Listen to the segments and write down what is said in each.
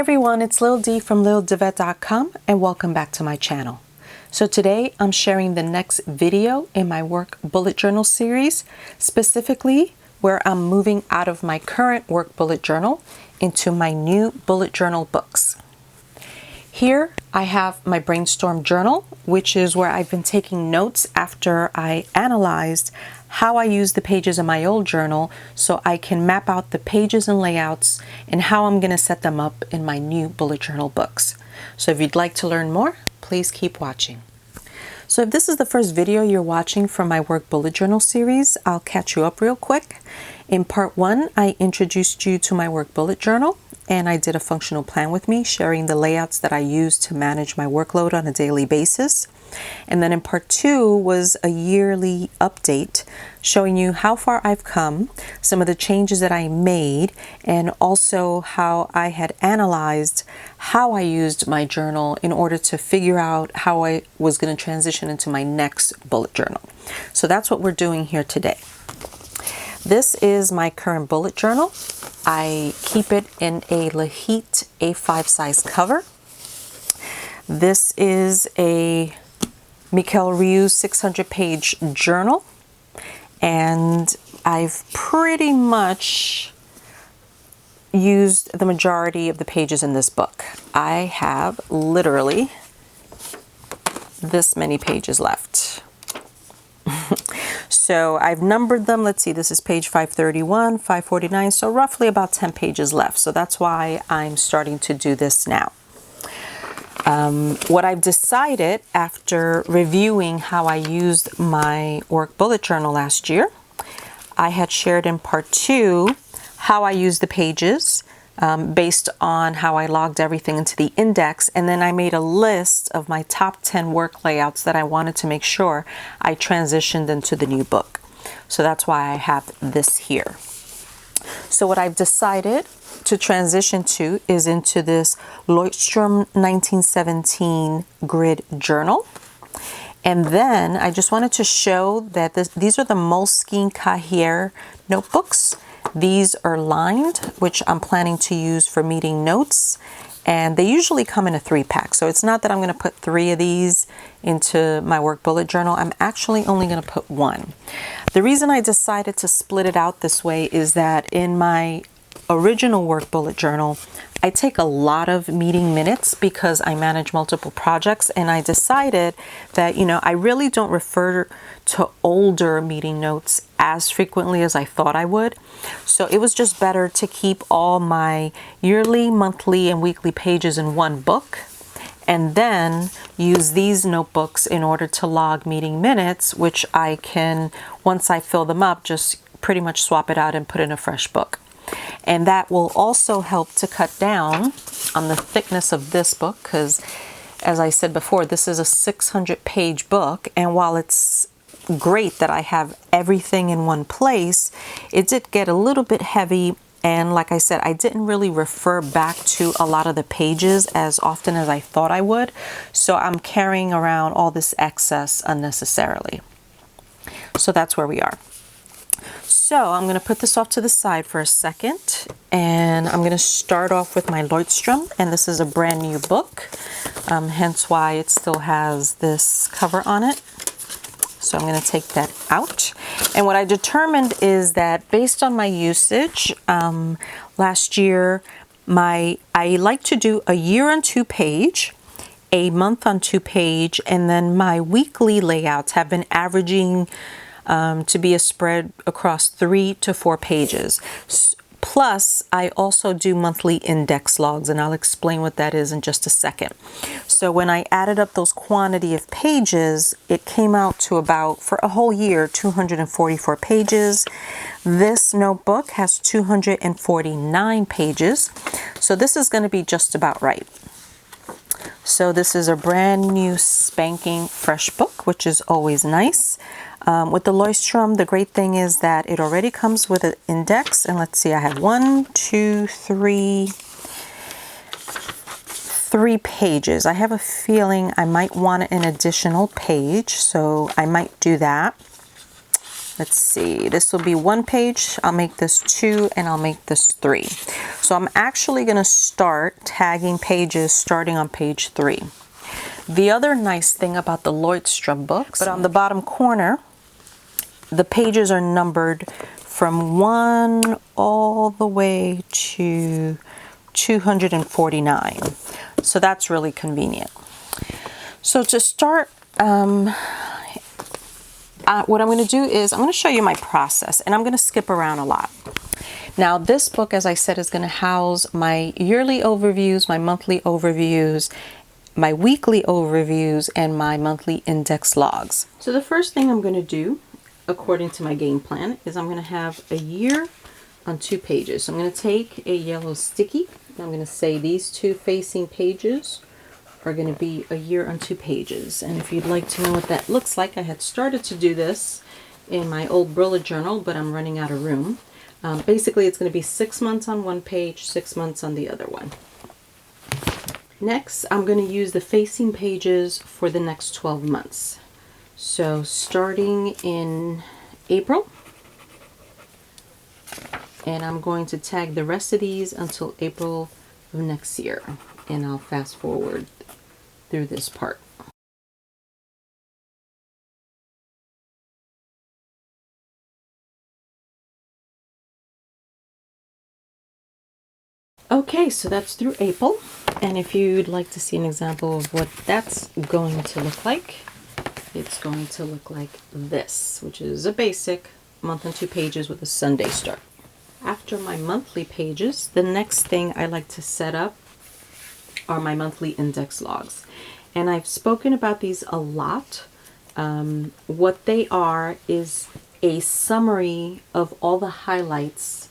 everyone, it's Lil D from LilDivette.com and welcome back to my channel. So today I'm sharing the next video in my work bullet journal series, specifically where I'm moving out of my current work bullet journal into my new bullet journal books. Here I have my Brainstorm journal, which is where I've been taking notes after I analyzed how I use the pages in my old journal so I can map out the pages and layouts and how I'm going to set them up in my new bullet journal books. So if you'd like to learn more, please keep watching. So if this is the first video you're watching from my work bullet journal series, I'll catch you up real quick. In part 1, I introduced you to my work bullet journal and I did a functional plan with me, sharing the layouts that I use to manage my workload on a daily basis. And then in part 2 was a yearly update showing you how far I've come, some of the changes that I made, and also how I had analyzed how I used my journal in order to figure out how I was going to transition into my next bullet journal. So that's what we're doing here today. This is my current bullet journal. I keep it in a Lahit A5 size cover. This is a Mikel Ryu 600-page journal, and I've pretty much used the majority of the pages in this book. I have literally this many pages left. So I've numbered them. Let's see, this is page 531, 549, so roughly about 10 pages left. So that's why I'm starting to do this now. What I've decided after reviewing how I used my work bullet journal last year, I had shared in part 2 how I used the pages based on how I logged everything into the index, and then I made a list of my top 10 work layouts that I wanted to make sure I transitioned into the new book. So that's why I have this here. So what I've decided to transition to is into this Leuchtturm 1917 grid journal. And then I just wanted to show that these are the Moleskine Cahiers notebooks. These are lined, which I'm planning to use for meeting notes. And they usually come in a 3-pack. So it's not that I'm going to put 3 of these into my work bullet journal. I'm actually only going to put 1. The reason I decided to split it out this way is that in my original work bullet journal, I take a lot of meeting minutes because I manage multiple projects, and I decided that, I really don't refer to older meeting notes as frequently as I thought I would. So it was just better to keep all my yearly, monthly, and weekly pages in one book, and then use these notebooks in order to log meeting minutes, which I can, once I fill them up, just pretty much swap it out and put in a fresh book. And that will also help to cut down on the thickness of this book because, as I said before, this is a 600-page book. And while it's great that I have everything in one place, it did get a little bit heavy. And like I said, I didn't really refer back to a lot of the pages as often as I thought I would. So I'm carrying around all this excess unnecessarily. So that's where we are. So I'm going to put this off to the side for a second, and I'm going to start off with my Leuchtturm, and this is a brand new book, hence why it still has this cover on it. So I'm going to take that out. And what I determined is that based on my usage last year, I like to do a year on 2-page, a month on 2-page, and then my weekly layouts have been averaging to be a spread across 3 to 4 pages. Plus, I also do monthly index logs, and I'll explain what that is in just a second. So when I added up those quantity of pages, it came out to about, for a whole year, 244 pages. This notebook has 249 pages. So this is going to be just about right. So this is a brand new spanking fresh book, which is always nice. With the Leuchtturm, the great thing is that it already comes with an index. And let's see, I have 3 pages. I have a feeling I might want an additional page, so I might do that. let's see, this will be 1 page. I'll make this 2 and I'll make this 3. So I'm actually going to start tagging pages starting on page 3. The other nice thing about the Lloydstrom books, but on the bottom corner, the pages are numbered from 1 all the way to 249. So that's really convenient. So to start, what I'm going to do is I'm going to show you my process, and I'm going to skip around a lot. Now, this book, as I said, is going to house my yearly overviews, my monthly overviews, my weekly overviews, and my monthly index logs. So the first thing I'm going to do, according to my game plan, is I'm going to have a year on 2 pages. So I'm going to take a yellow sticky, and I'm going to say these 2 facing pages are going to be a year on 2 pages. And if you'd like to know what that looks like, I had started to do this in my old bullet journal, but I'm running out of room. Basically, it's going to be 6 months on 1 page, 6 months on the other one. Next, I'm going to use the facing pages for the next 12 months. So starting in April, and I'm going to tag the rest of these until April of next year. And I'll fast forward through this part. Okay, so that's through April. And if you'd like to see an example of what that's going to look like, it's going to look like this, which is a basic month on 2 pages with a Sunday start. After my monthly pages, the next thing I like to set up are my monthly index logs. And I've spoken about these a lot. What they are is a summary of all the highlights,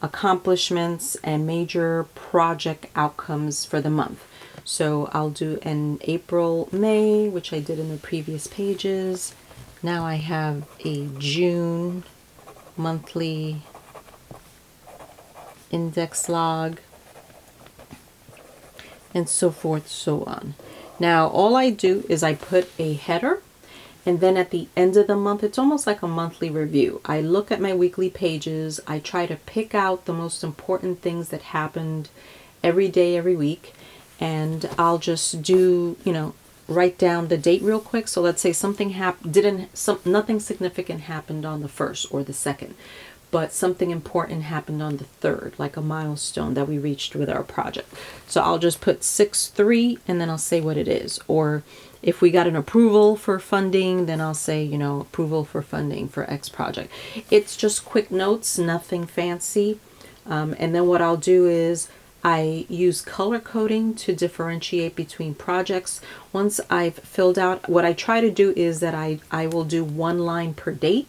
accomplishments, and major project outcomes for the month. So I'll do an April, May, which I did in the previous pages. Now I have a June monthly index log, and so forth, so on. Now, all I do is I put a header, and then at the end of the month, it's almost like a monthly review. I look at my weekly pages. I try to pick out the most important things that happened every day, every week, and I'll just do, write down the date real quick. So let's say something nothing significant happened on the 1st or the 2nd, but something important happened on the 3rd, like a milestone that we reached with our project. So I'll just put 6/3 and then I'll say what it is. Or if we got an approval for funding, then I'll say, approval for funding for X project. It's just quick notes, nothing fancy. And then what I'll do is I use color coding to differentiate between projects. Once I've filled out, what I try to do is that I will do 1 line per date.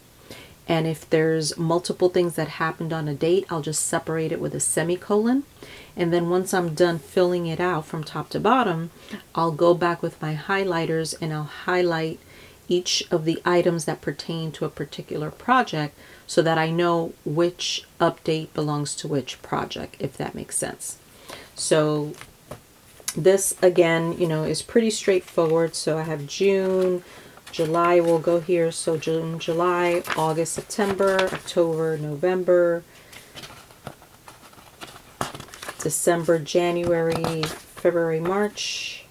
And if there's multiple things that happened on a date, I'll just separate it with a semicolon. And then once I'm done filling it out from top to bottom, I'll go back with my highlighters and I'll highlight each of the items that pertain to a particular project so that I know which update belongs to which project, if that makes sense. So this again, is pretty straightforward. So I have June, July will go here. So June, July, August, September, October, November, December, January, February, March,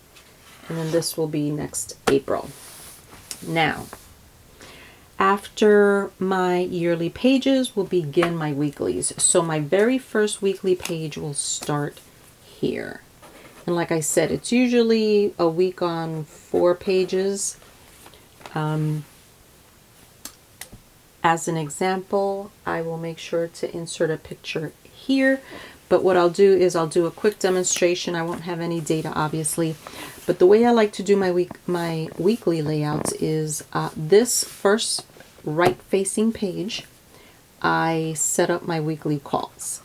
and then this will be next April. Now, after my yearly pages will begin my weeklies. So my very first weekly page will start here. And like I said, it's usually a week on 4 pages. As an example, I will make sure to insert a picture here. But what I'll do is I'll do a quick demonstration. I won't have any data, obviously. But the way I like to do my weekly layouts is this first right-facing page, I set up my weekly calls.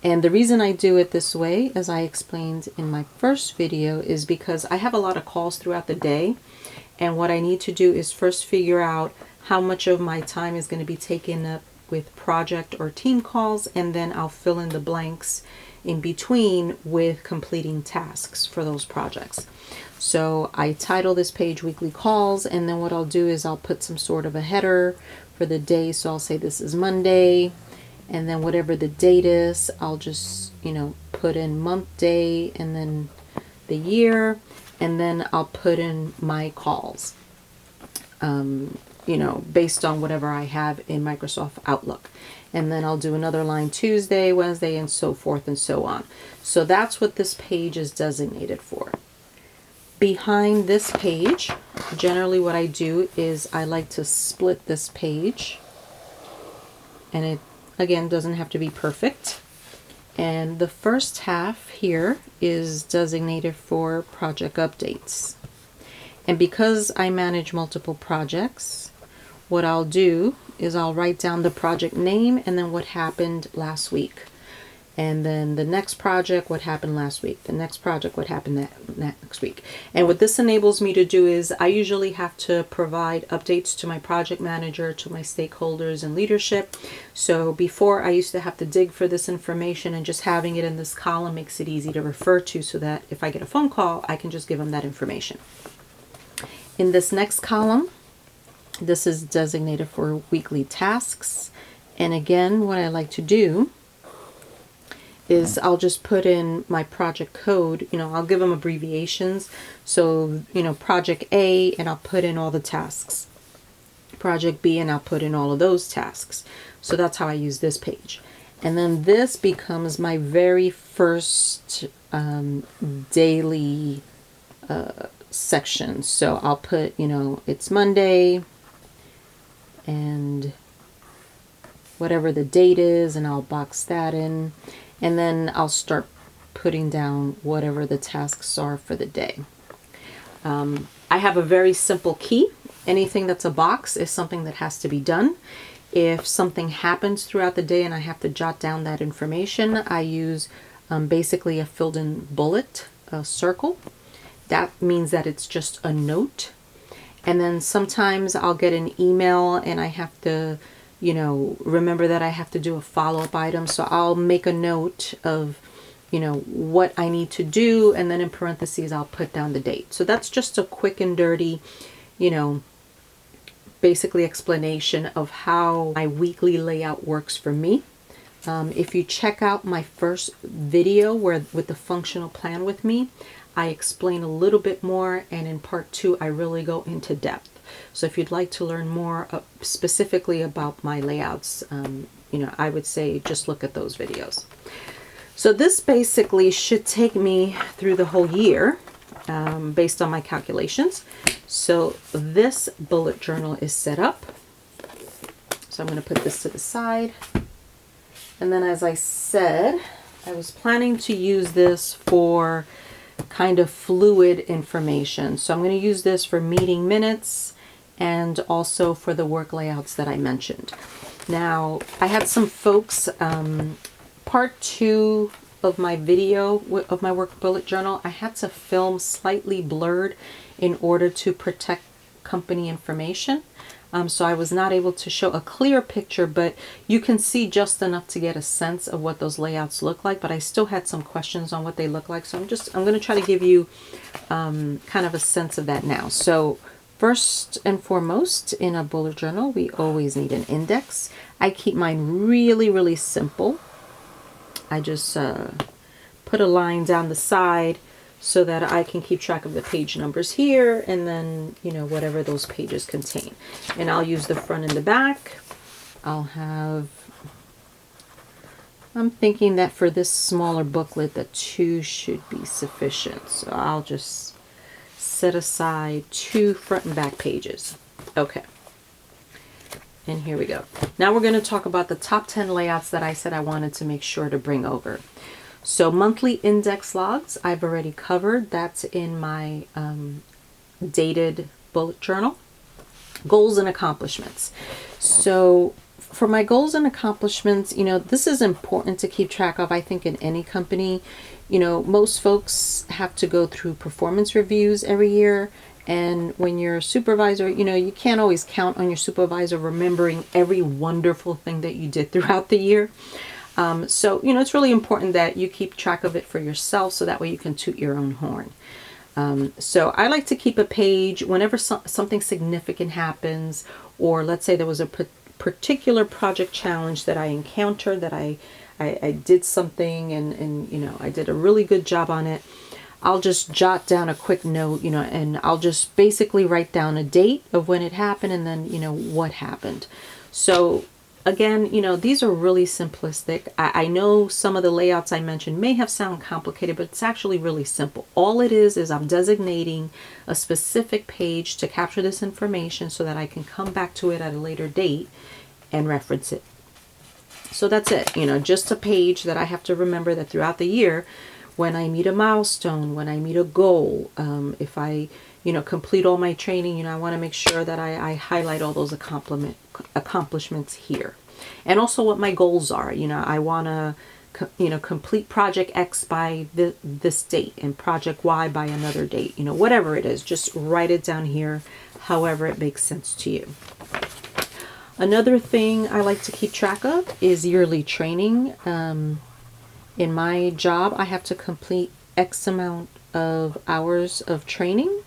And the reason I do it this way, as I explained in my first video, is because I have a lot of calls throughout the day. And what I need to do is first figure out how much of my time is going to be taken up with project or team calls, and then I'll fill in the blanks in between with completing tasks for those projects. So I title this page Weekly Calls, and then what I'll do is I'll put some sort of a header for the day. So I'll say this is Monday, and then whatever the date is, I'll just, put in month, day, and then the year, and then I'll put in my calls, based on whatever I have in Microsoft Outlook. And then I'll do another line Tuesday, Wednesday, and so forth and so on. So that's what this page is designated for. Behind this page, generally what I do is I like to split this page. And it, again, doesn't have to be perfect. And the first half here is designated for project updates. And because I manage multiple projects, what I'll do is I'll write down the project name and then what happened last week. And then the next project, what happened last week. The next project, what happened next week. And what this enables me to do is I usually have to provide updates to my project manager, to my stakeholders and leadership. So before I used to have to dig for this information, and just having it in this column makes it easy to refer to, so that if I get a phone call, I can just give them that information. In this next column, this is designated for weekly tasks. And again, what I like to do is I'll just put in my project code. I'll give them abbreviations. So, project A, and I'll put in all the tasks. Project B, and I'll put in all of those tasks. So that's how I use this page. And then this becomes my very first daily section. So I'll put, it's Monday, and whatever the date is, and I'll box that in. And then I'll start putting down whatever the tasks are for the day. I have a very simple key. Anything that's a box is something that has to be done. If something happens throughout the day and I have to jot down that information, I use basically a filled in bullet, a circle. That means that it's just a note. And then sometimes I'll get an email and I have to remember that I have to do a follow-up item. So I'll make a note of, what I need to do. And then in parentheses, I'll put down the date. So that's just a quick and dirty, basically explanation of how my weekly layout works for me. If you check out my first video with the functional plan with me, I explain a little bit more. And in part 2, I really go into depth. So if you'd like to learn more specifically about my layouts, I would say just look at those videos. So this basically should take me through the whole year based on my calculations. So this bullet journal is set up. So I'm going to put this to the side. And then, as I said, I was planning to use this for kind of fluid information. So I'm going to use this for meeting minutes and also for the work layouts that I mentioned. Now, I had some folks, part 2 of my video of my work bullet journal, I had to film slightly blurred in order to protect company information. So I was not able to show a clear picture, but you can see just enough to get a sense of what those layouts look like. But I still had some questions on what they look like. So I'm going to try to give you kind of a sense of that now. So first and foremost, in a bullet journal, we always need an index. I keep mine really, really simple. I just put a line down the side so that I can keep track of the page numbers here, and then, whatever those pages contain. And I'll use the front and the back. I'm thinking that for this smaller booklet, that 2 should be sufficient. So I'll just set aside 2 front and back pages. Okay. And here we go. Now we're going to talk about the top 10 layouts that I said I wanted to make sure to bring over. So monthly index logs, I've already covered. That's in my dated bullet journal. Goals and accomplishments. So for my goals and accomplishments, this is important to keep track of, I think, in any company. Most folks have to go through performance reviews every year. And when you're a supervisor, you can't always count on your supervisor remembering every wonderful thing that you did throughout the year. So, it's really important that you keep track of it for yourself so that way you can toot your own horn. So I like to keep a page whenever something significant happens, or let's say there was a particular project challenge that I encountered, that I did something and you know, I did a really good job on it. I'll just jot down a quick note, you know, and I'll just basically write down a date of when it happened and then, you know, what happened. So again, you know, these are really simplistic. I know some of the layouts I mentioned may have sound complicated, but it's actually really simple. All it is I'm designating a specific page to capture this information so that I can come back to it at a later date and reference it. So that's it, you know, just a page that I have to remember that throughout the year, when I meet a milestone, when I meet a goal, if I, you know, complete all my training, you know, I want to make sure that I highlight all those accomplishments here. And also what my goals are. You know, I want to, you know, complete project X by this date and project Y by another date. You know, whatever it is, just write it down here, however it makes sense to you. Another thing I like to keep track of is yearly training. In my job, I have to complete X amount of hours of training.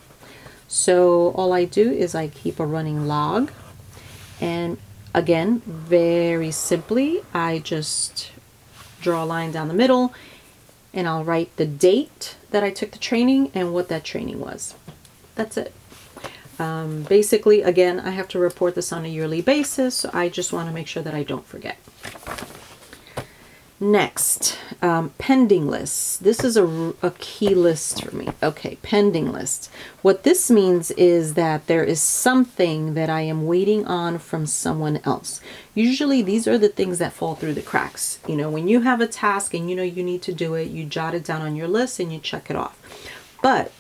So all I do is I keep a running log. And again, very simply, I just draw a line down the middle and I'll write the date that I took the training and what that training was. That's it. Basically, again, I have to report this on a yearly basis, so I just want to make sure that I don't forget. Next, pending lists. This is a key list for me. Okay, pending list. What this means is that there is something that I am waiting on from someone else. Usually these are the things that fall through the cracks. You know, when you have a task and you know you need to do it, you jot it down on your list and you check it off. But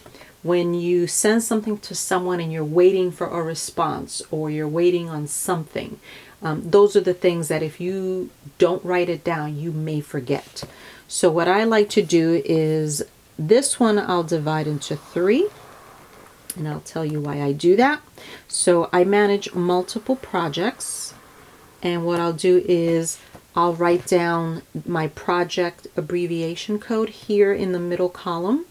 when you send something to someone and you're waiting for a response or you're waiting on something, those are the things that if you don't write it down, you may forget. So what I like to do is this one I'll divide into 3, and I'll tell you why I do that. So I manage multiple projects, and what I'll do is I'll write down my project abbreviation code here in the middle column.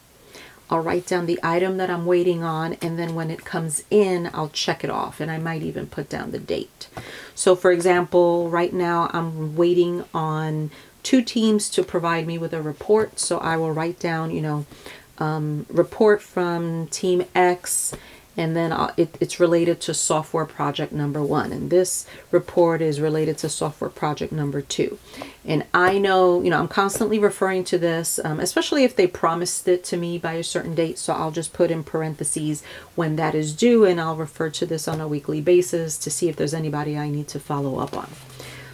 I'll write down the item that I'm waiting on, and then when it comes in, I'll check it off, and I might even put down the date. So for example, right now I'm waiting on 2 teams to provide me with a report. So I will write down, you know, report from team X, and then it's related to software project number 1. And this report is related to software project number 2. And I know, you know, I'm constantly referring to this, especially if they promised it to me by a certain date. So I'll just put in parentheses when that is due, and I'll refer to this on a weekly basis to see if there's anybody I need to follow up on.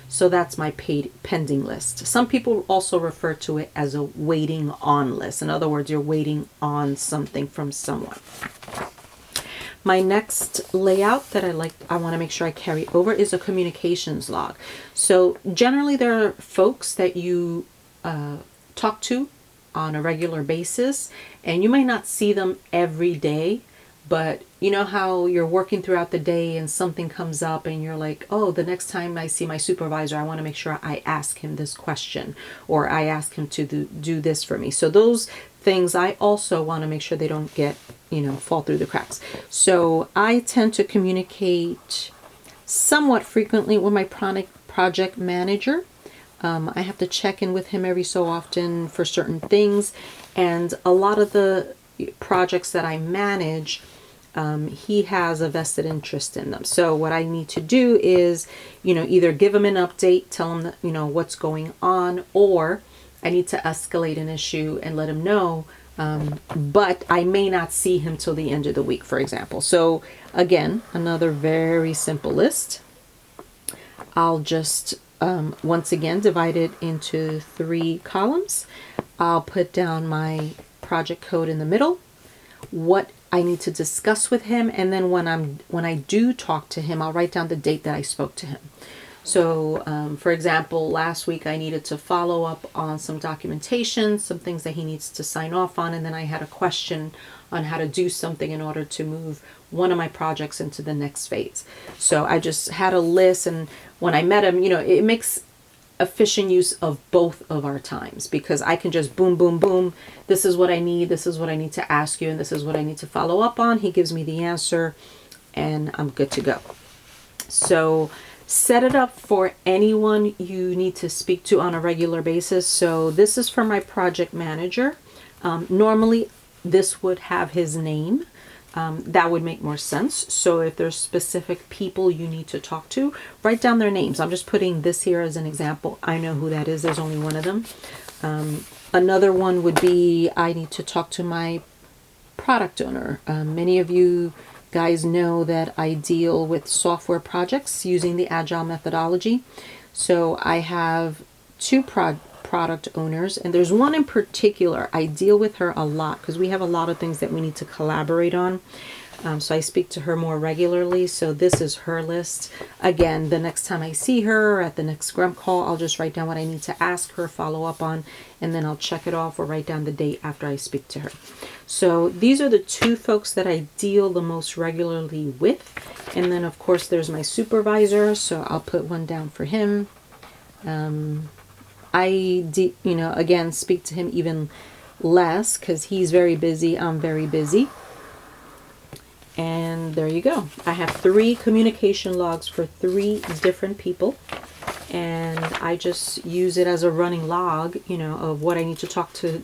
So that's my pending list. Some people also refer to it as a waiting on list. In other words, you're waiting on something from someone. My next layout that I want to make sure I carry over is a communications log. So generally there are folks that you talk to on a regular basis, and you may not see them every day, but you know how you're working throughout the day and something comes up and you're like, oh, the next time I see my supervisor, I want to make sure I ask him this question, or I ask him to do this for me. So those things I also want to make sure they don't get, you know, fall through the cracks. So I tend to communicate somewhat frequently with my project manager. I have to check in with him every so often for certain things, and a lot of the projects that I manage, he has a vested interest in them. So what I need to do is, you know, either give him an update, tell him that, you know, what's going on, or I need to escalate an issue and let him know. But I may not see him till the end of the week, for example. So again, another very simple list. I'll just once again divide it into 3 columns. I'll put down my project code in the middle, what I need to discuss with him, and then when I do talk to him, I'll write down the date that I spoke to him. So for example, last week I needed to follow up on some documentation, some things that he needs to sign off on, and then I had a question on how to do something in order to move one of my projects into the next phase. So I just had a list, and when I met him, you know, it makes efficient use of both of our times, because I can just boom, boom, boom. This is what I need. This is what I need to ask you. And this is what I need to follow up on. He gives me the answer and I'm good to go. So set it up for anyone you need to speak to on a regular basis. So this is for my project manager. Normally this would have his name. That would make more sense. So if there's specific people you need to talk to, write down their names. I'm just putting this here as an example. I know who that is. There's only one of them. Another one would be, I need to talk to my product owner. Many of you guys know that I deal with software projects using the Agile methodology. So I have two product owners, and there's one in particular. I deal with her a lot because we have a lot of things that we need to collaborate on. So I speak to her more regularly. So this is her list. Again, the next time I see her or at the next Scrum call, I'll just write down what I need to ask her, follow up on, and then I'll check it off or write down the date after I speak to her. So these are the two folks that I deal the most regularly with. And then of course there's my supervisor. So I'll put one down for him. Again, speak to him even less because he's very busy. I'm very busy. And there you go. I have 3 communication logs for 3 different people. And I just use it as a running log, of what I need to talk to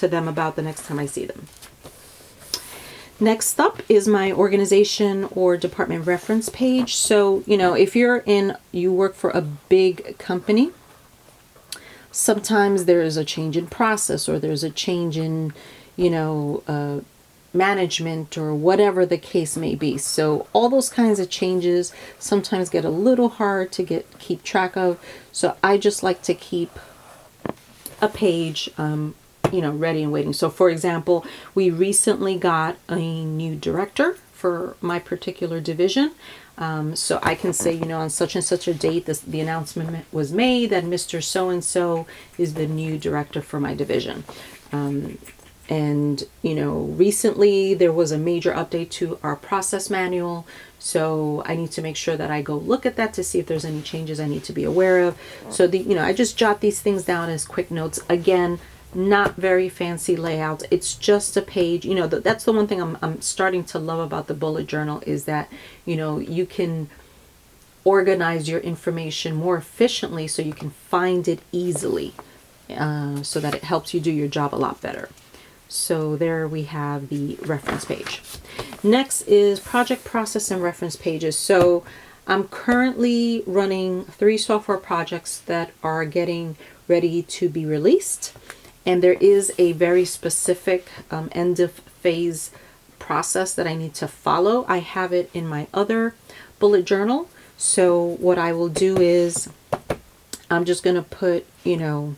them about the next time I see them. Next up is my organization or department reference page. So, if you work for a big company, sometimes there is a change in process or there's a change in, management or whatever the case may be. So all those kinds of changes sometimes get a little hard to keep track of. So I just like to keep a page, ready and waiting. So for example, we recently got a new director for my particular division. So I can say, on such and such a date, the announcement was made that Mr. So-and-so is the new director for my division. And, recently there was a major update to our process manual. So I need to make sure that I go look at that to see if there's any changes I need to be aware of. So I just jot these things down as quick notes. Again, not very fancy layout. It's just a page. That's the one thing I'm starting to love about the bullet journal is that, you can organize your information more efficiently so you can find it easily, so that it helps you do your job a lot better. So there we have the reference page. Next is project process and reference pages. So I'm currently running 3 software projects that are getting ready to be released. And there is a very specific end of phase process that I need to follow. I have it in my other bullet journal. So what I will do is I'm just going to put, I'm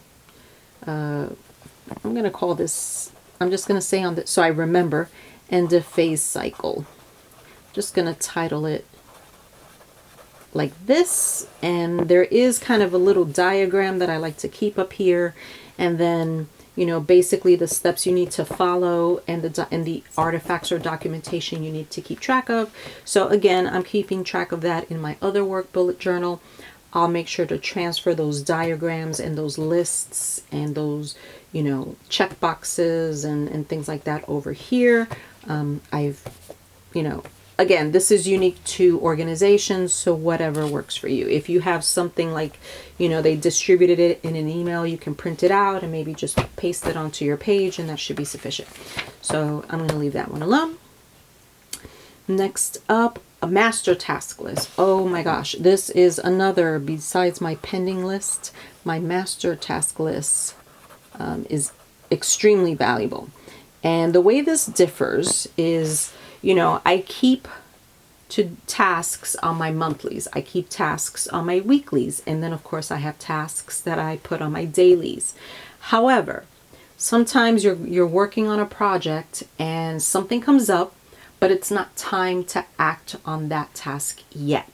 going to call this, I'm just going to say on this, so I remember, end of phase cycle. Just going to title it like this. And there is kind of a little diagram that I like to keep up here. And then, basically the steps you need to follow and the artifacts or documentation you need to keep track of. So again, I'm keeping track of that in my other work bullet journal. I'll make sure to transfer those diagrams and those lists and those, check boxes and things like that over here. Again, this is unique to organizations, so whatever works for you. If you have something like, they distributed it in an email, you can print it out and maybe just paste it onto your page and that should be sufficient. So I'm going to leave that one alone. Next up, a master task list. Oh my gosh, this is another, besides my pending list, my master task list is extremely valuable. And the way this differs is, I keep tasks on my monthlies. I keep tasks on my weeklies. And then of course I have tasks that I put on my dailies. However, sometimes you're working on a project and something comes up, but it's not time to act on that task yet.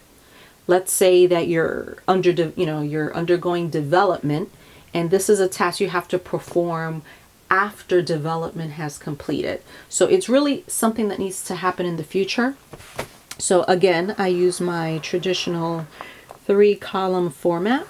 Let's say that you're undergoing development and this is a task you have to perform after development has completed. So it's really something that needs to happen in the future. So again, I use my traditional 3-column format.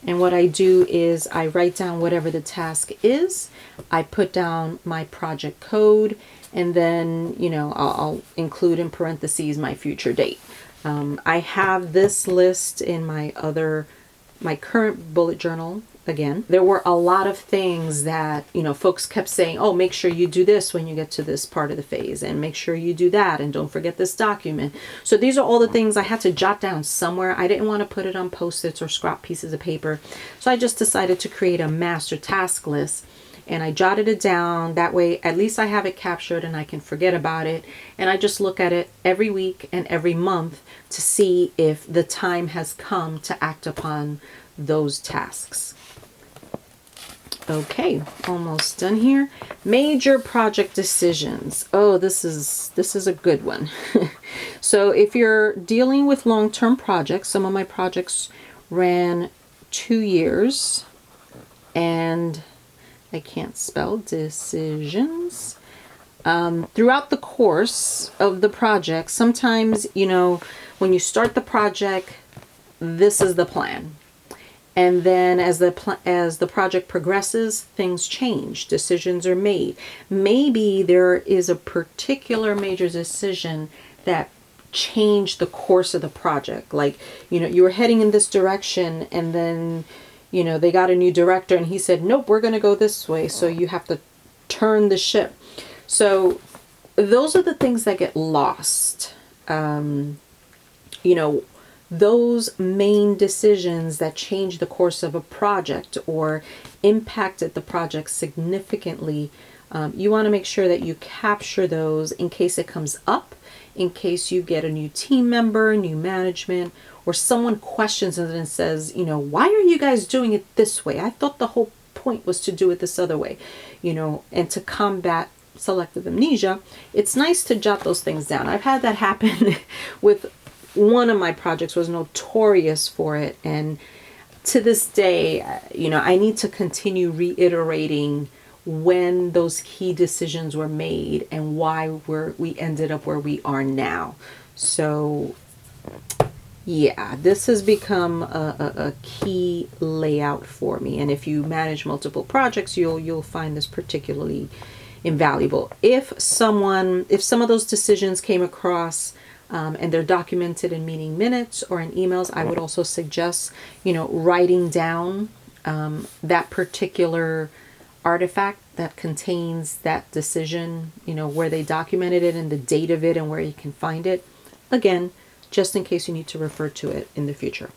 And what I do is I write down whatever the task is. I put down my project code, and then, I'll include in parentheses my future date. I have this list in my current bullet journal. Again, there were a lot of things that, folks kept saying, oh, make sure you do this when you get to this part of the phase, and make sure you do that, and don't forget this document. So these are all the things I had to jot down somewhere. I didn't want to put it on Post-its or scrap pieces of paper. So I just decided to create a master task list, and I jotted it down. That way, at least I have it captured and I can forget about it. And I just look at it every week and every month to see if the time has come to act upon those tasks. Okay, almost done here. Major project decisions. Oh, this is a good one. So if you're dealing with long-term projects, some of my projects ran 2 years, and I can't spell decisions. Throughout the course of the project, sometimes, when you start the project, this is the plan. And then as the project progresses, things change, decisions are made. Maybe there is a particular major decision that changed the course of the project. Like, you were heading in this direction, and then, they got a new director and he said, nope, we're going to go this way. So you have to turn the ship. So those are the things that get lost. Those main decisions that change the course of a project or impacted the project significantly, you want to make sure that you capture those in case it comes up, in case you get a new team member, new management, or someone questions it and says, why are you guys doing it this way? I thought the whole point was to do it this other way, and to combat selective amnesia, it's nice to jot those things down. I've had that happen with one of my projects, was notorious for it. And to this day, I need to continue reiterating when those key decisions were made and why we ended up where we are now. So yeah, this has become a key layout for me. And if you manage multiple projects, you'll find this particularly invaluable. If some of those decisions came across and they're documented in meeting minutes or in emails, I would also suggest, writing down that particular artifact that contains that decision, where they documented it and the date of it and where you can find it. Again, just in case you need to refer to it in the future.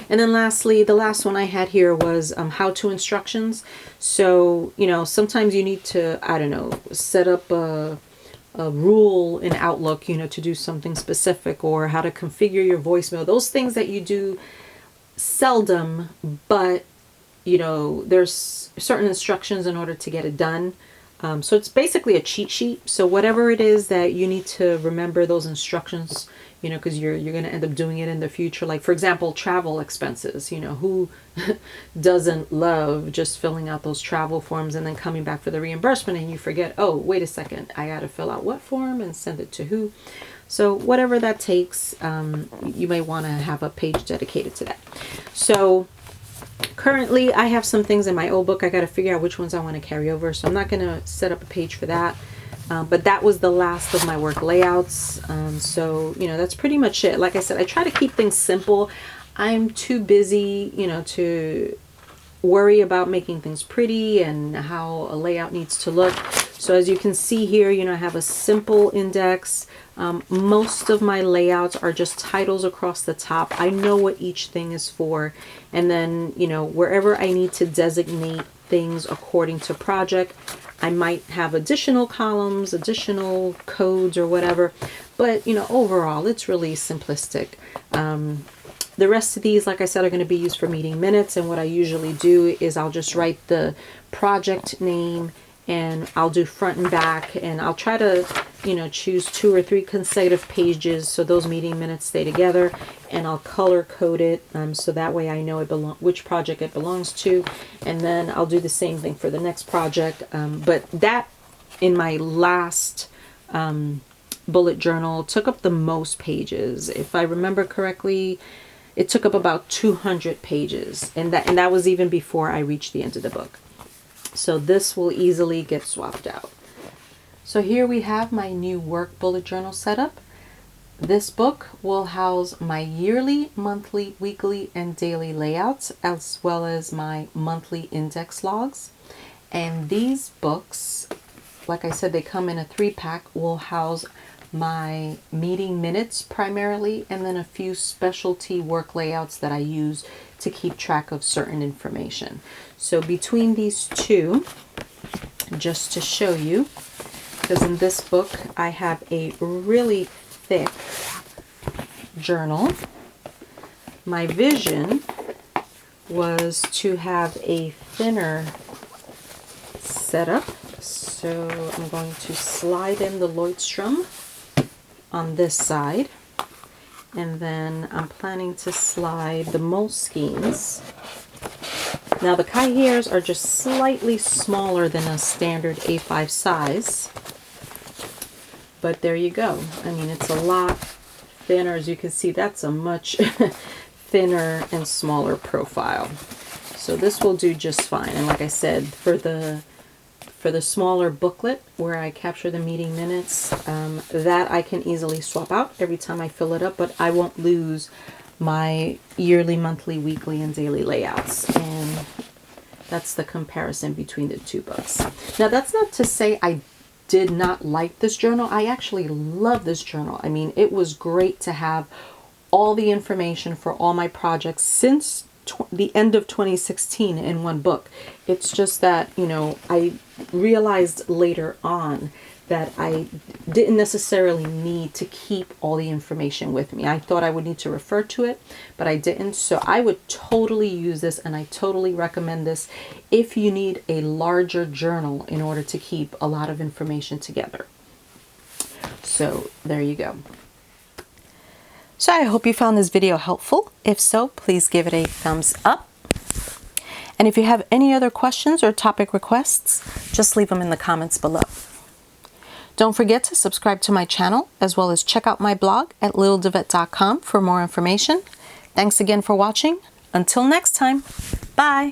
And then lastly, the last one I had here was how-to instructions. So, sometimes you need to, set up a rule in Outlook, to do something specific, or how to configure your voicemail. Those things that you do seldom, but, there's certain instructions in order to get it done. So it's basically a cheat sheet. So whatever it is that you need to remember those instructions, because you're going to end up doing it in the future. Like, for example, travel expenses. Who doesn't love just filling out those travel forms and then coming back for the reimbursement and you forget, oh, wait a second, I got to fill out what form and send it to who? So whatever that takes, you may want to have a page dedicated to that. So currently I have some things in my old book. I got to figure out which ones I want to carry over. So I'm not going to set up a page for that. But that was the last of my work layouts. So, that's pretty much it. Like I said, I try to keep things simple. I'm too busy, to worry about making things pretty and how a layout needs to look. So as you can see here, I have a simple index. Most of my layouts are just titles across the top. I know what each thing is for. And then, wherever I need to designate things according to project, I might have additional columns, additional codes or whatever, but overall it's really simplistic. The rest of these, like I said, are going to be used for meeting minutes, and what I usually do is I'll just write the project name and I'll do front and back, and I'll try to choose 2 or 3 consecutive pages so those meeting minutes stay together, and I'll color code it so that way I know which project it belongs to, and then I'll do the same thing for the next project. But that, in my last bullet journal, took up the most pages. If I remember correctly, it took up about 200 pages, and that was even before I reached the end of the book. So this will easily get swapped out. So here we have my new work bullet journal setup. This book will house my yearly, monthly, weekly, and daily layouts, as well as my monthly index logs. And these books, like I said, they come in a 3-pack, will house my meeting minutes primarily, and then a few specialty work layouts that I use to keep track of certain information. So between these two, just to show you, because in this book I have a really thick journal. My vision was to have a thinner setup, so I'm going to slide in the Lloydstrom on this side, and then I'm planning to slide the Moleskines. Now the Cahiers are just slightly smaller than a standard A5 size, but there you go. I mean, it's a lot thinner. As you can see, that's a much thinner and smaller profile. So this will do just fine. And like I said, for the smaller booklet where I capture the meeting minutes, that I can easily swap out every time I fill it up, but I won't lose my yearly, monthly, weekly, and daily layouts. And that's the comparison between the two books. Now, that's not to say I did not like this journal. I actually love this journal. I mean, it was great to have all the information for all my projects since the end of 2016 in one book. It's just that, you know, I realized later on that I didn't necessarily need to keep all the information with me. I thought I would need to refer to it, but I didn't. So I would totally use this, and I totally recommend this if you need a larger journal in order to keep a lot of information together. So there you go. So I hope you found this video helpful. If so, please give it a thumbs up. And if you have any other questions or topic requests, just leave them in the comments below. Don't forget to subscribe to my channel, as well as check out my blog at littledevette.com for more information. Thanks again for watching. Until next time, bye.